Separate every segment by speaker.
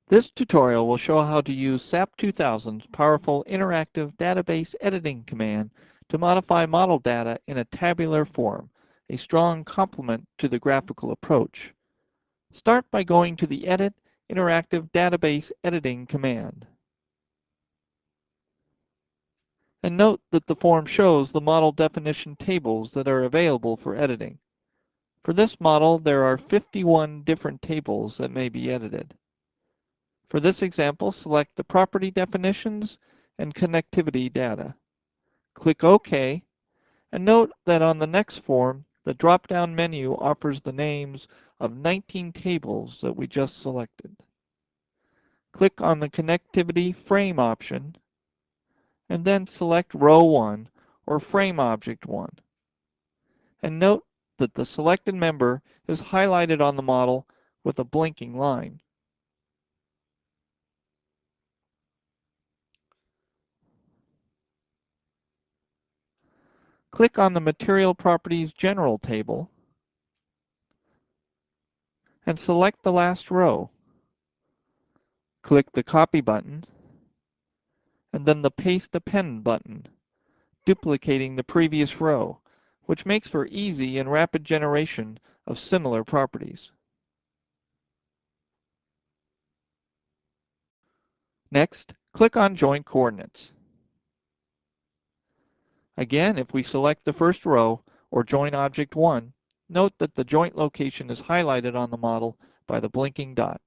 Speaker 1: This tutorial will show how to use SAP 2000's powerful interactive database editing command to modify model data in a tabular form, a strong complement to the graphical approach. Start by going to the Edit Interactive Database Editing command. And note that the form shows the model definition tables that are available for editing. For this model, there are 51 different tables that may be edited. For this example, select the property definitions and connectivity data. Click OK, and note that on the next form, the drop-down menu offers the names of 19 tables that we just selected. Click on the Connectivity Frame option, and then select Row 1 or Frame Object 1. And note that the selected member is highlighted on the model with a blinking line. Click on the Material Properties General table and select the last row. Click the Copy button and then the Paste Append button, duplicating the previous row, which makes for easy and rapid generation of similar properties. Next, click on Joint Coordinates. Again, if we select the first row or Joint Object 1, note that the joint location is highlighted on the model by the blinking dot.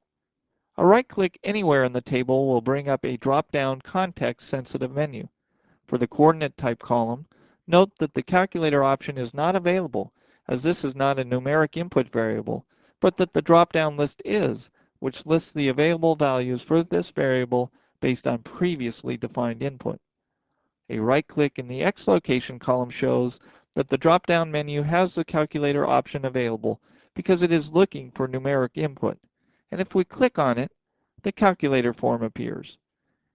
Speaker 1: A right-click anywhere in the table will bring up a drop-down context-sensitive menu. For the coordinate type column, note that the calculator option is not available, as this is not a numeric input variable, but that the drop-down list is, which lists the available values for this variable based on previously defined input. A right-click in the X location column shows that the drop-down menu has the calculator option available because it is looking for numeric input, and if we click on it, the calculator form appears.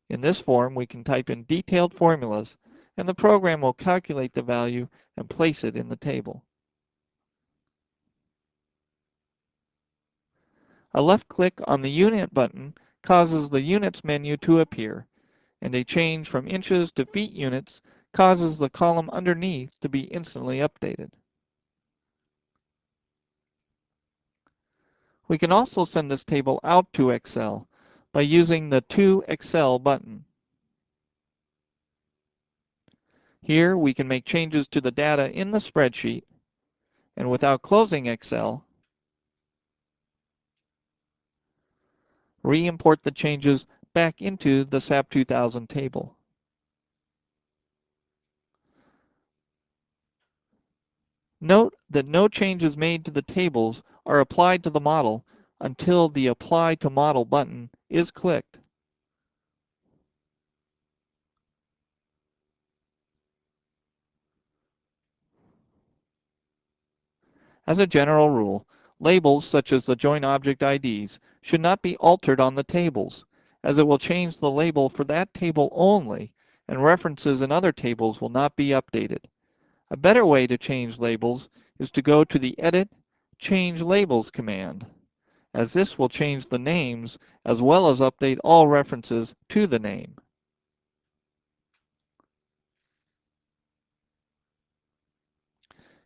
Speaker 1: In this form, we can type in detailed formulas, and the program will calculate the value and place it in the table. A left click on the Unit button causes the Units menu to appear, and a change from inches to feet units causes the column underneath to be instantly updated. We can also send this table out to Excel by using the To Excel button. Here we can make changes to the data in the spreadsheet, and without closing Excel, re-import the changes back into the SAP 2000 table. Note that no changes made to the tables are applied to the model until the Apply to Model button is clicked. As a general rule, labels such as the joint object IDs should not be altered on the tables, as it will change the label for that table only, and references in other tables will not be updated. A better way to change labels is to go to the Edit Change Labels command, as this will change the names as well as update all references to the name.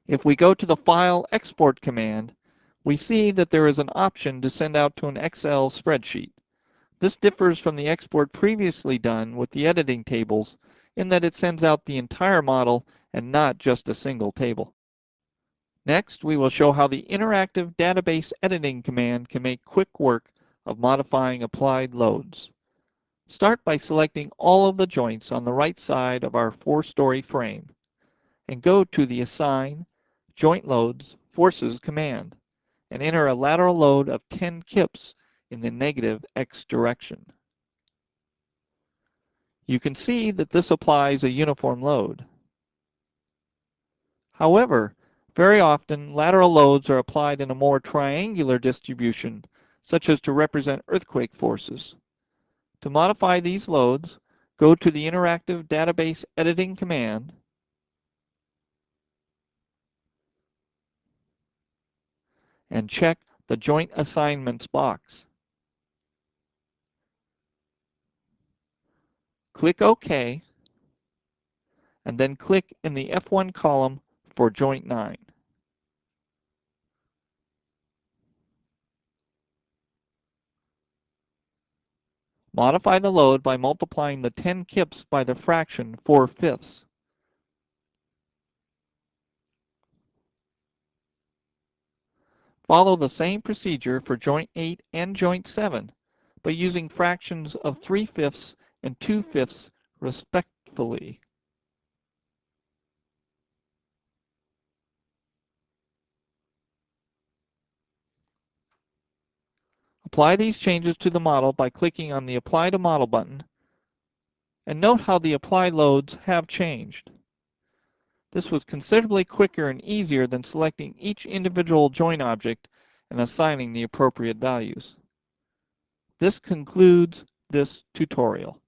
Speaker 1: If we go to the File Export command, we see that there is an option to send out to an Excel spreadsheet. This differs from the export previously done with the editing tables in that it sends out the entire model and not just a single table. Next, we will show how the interactive database editing command can make quick work of modifying applied loads. Start by selecting all of the joints on the right side of our 4-story frame and go to the Assign Joint Loads Forces command and enter a lateral load of 10 kips in the negative X direction. You can see that this applies a uniform load. However, very often lateral loads are applied in a more triangular distribution, such as to represent earthquake forces. To modify these loads, go to the Interactive Database Editing command and check the Joint Assignments box. Click OK, and then click in the F1 column for joint 9. Modify the load by multiplying the 10 kips by the fraction 4/5. Follow the same procedure for joint 8 and joint 7, but using fractions of 3/5 and 2/5 respectively. Apply these changes to the model by clicking on the Apply to Model button, and note how the apply loads have changed. This was considerably quicker and easier than selecting each individual joint object and assigning the appropriate values. This concludes this tutorial.